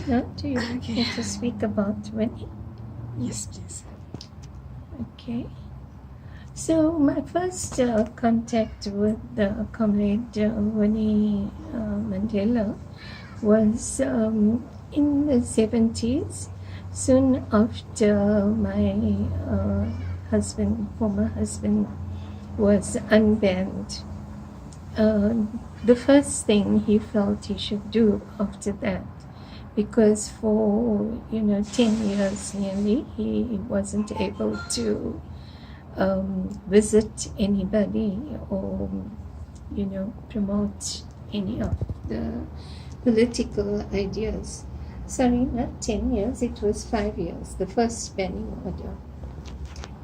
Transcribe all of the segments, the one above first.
No? Do you want to speak about Winnie? Yes, please. Okay. So my first contact with comrade Winnie Mandela was in the 70s, soon after my former husband, was unbanned. The first thing he felt he should do after that, because for 10 years nearly he wasn't able to visit anybody or promote any of the political ideas. Sorry, not 10 years, it was 5 years, the first banning order.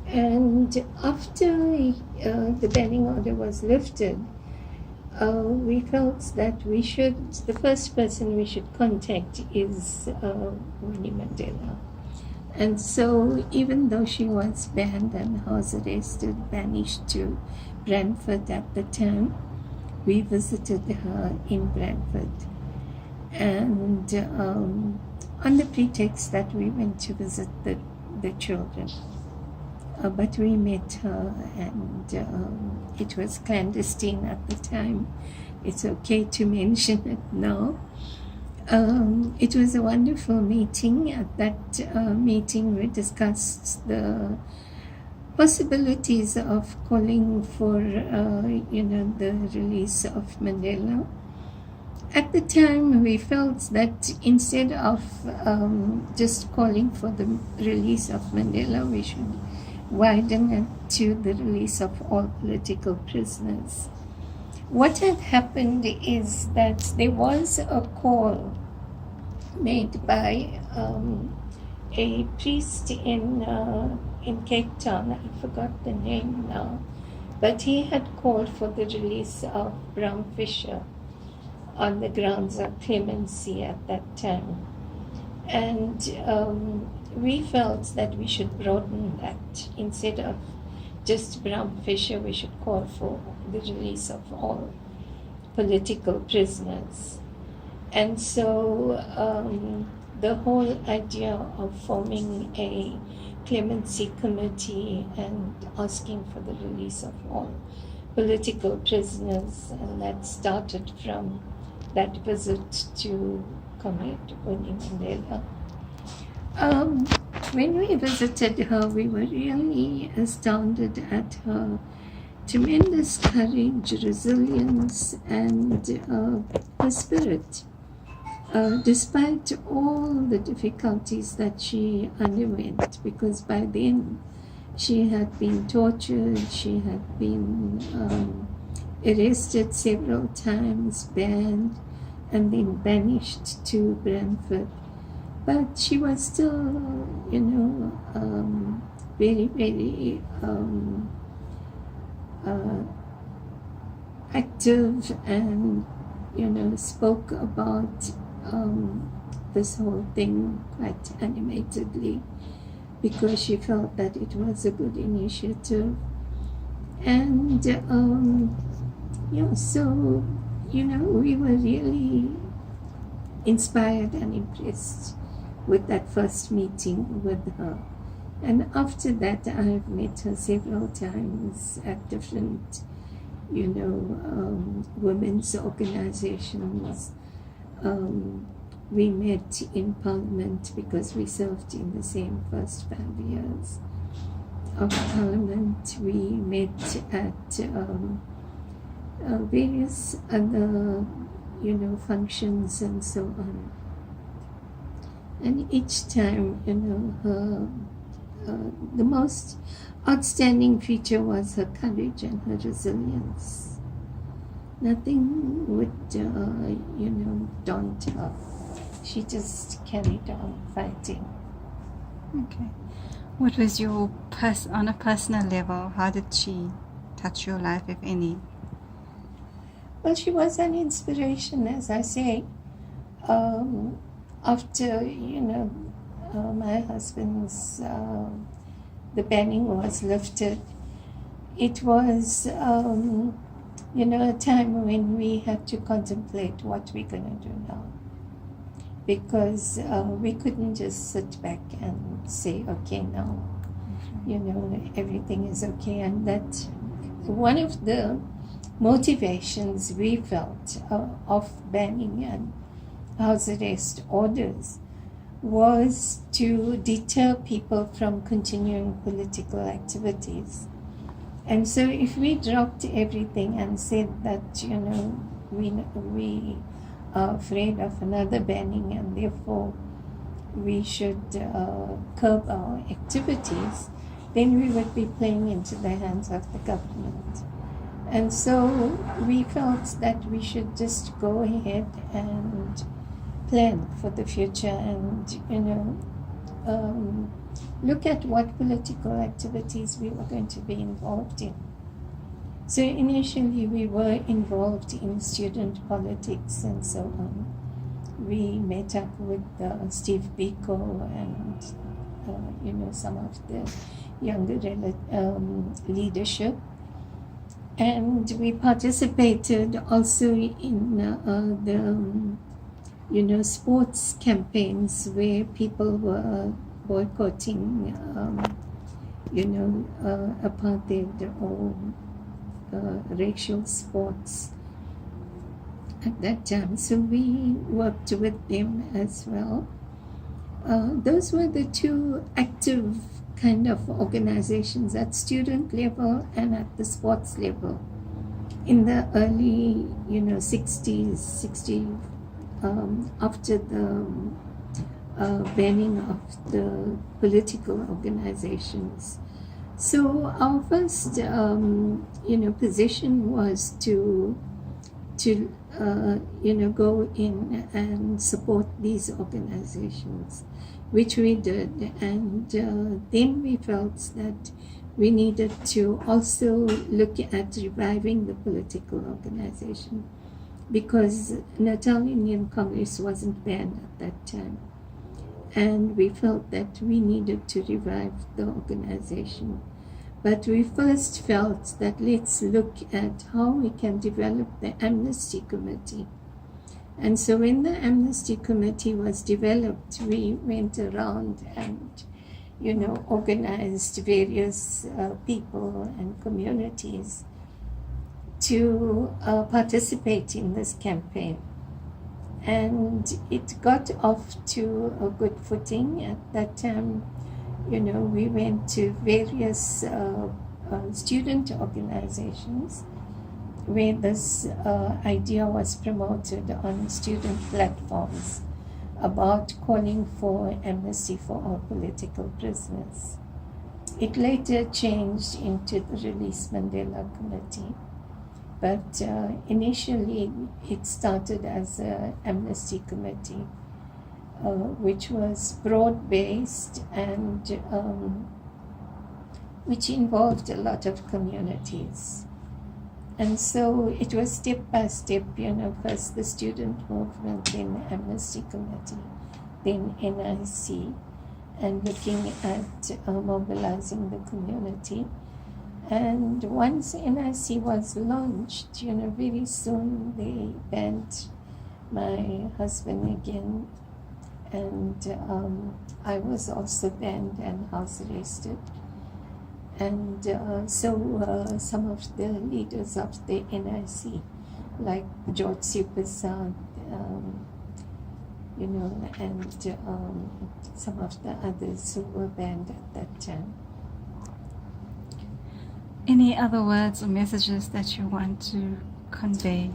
And after the banning order was lifted, we felt that the first person we should contact is Winnie Mandela. And so even though she was banned and house arrested, banished to Brantford at the time, we visited her in Brantford. And on the pretext that we went to visit the children. But we met her, and it was clandestine at the time. It's okay to mention it now. It was a wonderful meeting. At that meeting, we discussed the possibilities of calling for, the release of Mandela. At the time, we felt that instead of just calling for the release of Mandela, we should widen it to the release of all political prisoners. What had happened is that there was a call made by a priest in Cape Town. I forgot the name now, but he had called for the release of Bram Fisher on the grounds of clemency at that time. And we felt that we should broaden that. Instead of just Bram Fisher, we should call for the release of all political prisoners. And so the whole idea of forming a clemency committee and asking for the release of all political prisoners, and that started from that visit to Comrade Winnie Mandela. When we visited her, we were really astounded at her tremendous courage, resilience, and her spirit, despite all the difficulties that she underwent, because by then she had been tortured, she had been arrested several times, banned, and then banished to Brantford. But she was still, very, very active, and, spoke about this whole thing quite animatedly, because she felt that it was a good initiative. And so we were really inspired and impressed with that first meeting with her. And after that, I've met her several times at different, women's organizations. We met in Parliament because we served in the same first 5 years of Parliament. We met at various other, functions and so on. And each time, the most outstanding feature was her courage and her resilience. Nothing would, daunt her. She just carried on fighting. Okay. What was your on a personal level? How did she touch your life, if any? Well, she was an inspiration, as I say. After, my husband's, the banning was lifted, it was, a time when we had to contemplate what we're going to do now. because we couldn't just sit back and say, okay, now, everything is okay. And that one of the motivations we felt of banning and house arrest orders was to deter people from continuing political activities. And so if we dropped everything and said that, we are afraid of another banning and therefore we should curb our activities, then we would be playing into the hands of the government. And so we felt that we should just go ahead and plan for the future and, look at what political activities we were going to be involved in. So initially we were involved in student politics and so on. We met up with Steve Biko and, some of the younger leadership. And we participated also in the, sports campaigns where people were boycotting, apartheid or racial sports at that time. So we worked with them as well. Those were the two active kind of organizations at student level and at the sports level in the early 60s, after the banning of the political organizations. So our first position was to go in and support these organizations, which we did. And then we felt that we needed to also look at reviving the political organization, because Natal Indian Congress wasn't banned at that time. And we felt that we needed to revive the organization. But we first felt that let's look at how we can develop the Amnesty Committee. And so when the Amnesty Committee was developed, we went around and, organized various people and communities to participate in this campaign. And it got off to a good footing. At that time, we went to various student organizations where this idea was promoted on student platforms about calling for amnesty for all political prisoners. It later changed into the Release Mandela Committee. But initially, it started as an amnesty committee, which was broad-based and which involved a lot of communities. And so it was step by step, first the student movement, then the amnesty committee, then NIC, and looking at mobilizing the community. And once NIC was launched, very soon they banned my husband again. And I was also banned and house arrested. And so some of the leaders of the NIC, like George Supersad, and some of the others who were banned at that time. Any other words or messages that you want to convey?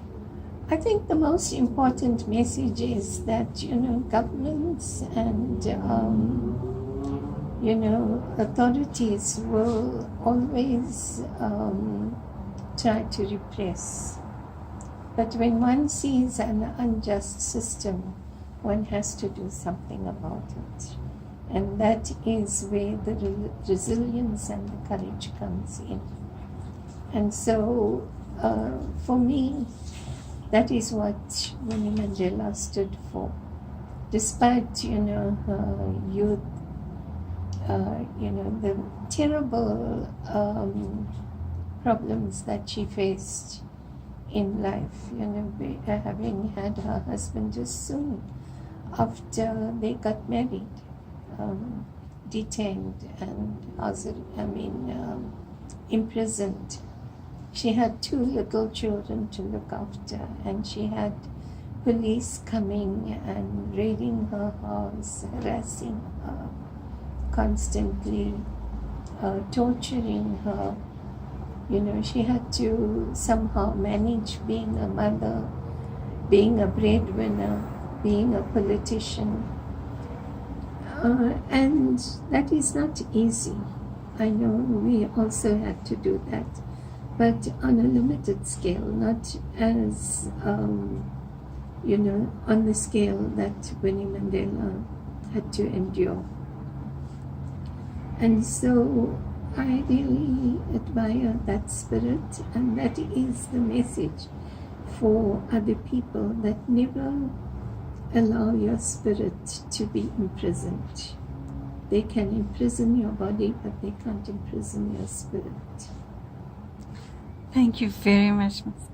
I think the most important message is that, governments and, authorities will always try to repress. But when one sees an unjust system, one has to do something about it. And that is where the resilience and the courage comes in. And so, for me, that is what Winnie Mandela stood for. Despite, her youth, the terrible problems that she faced in life, having had her husband just soon after they got married, detained and imprisoned. She had 2 little children to look after, and she had police coming and raiding her house, harassing her, constantly torturing her. She had to somehow manage being a mother, being a breadwinner, being a politician. And that is not easy. I know we also had to do that, but on a limited scale, not as, on the scale that Winnie Mandela had to endure. And so I really admire that spirit, and that is the message for other people, that never allow your spirit to be imprisoned. They can imprison your body, but they can't imprison your spirit. Thank you very much, Ms.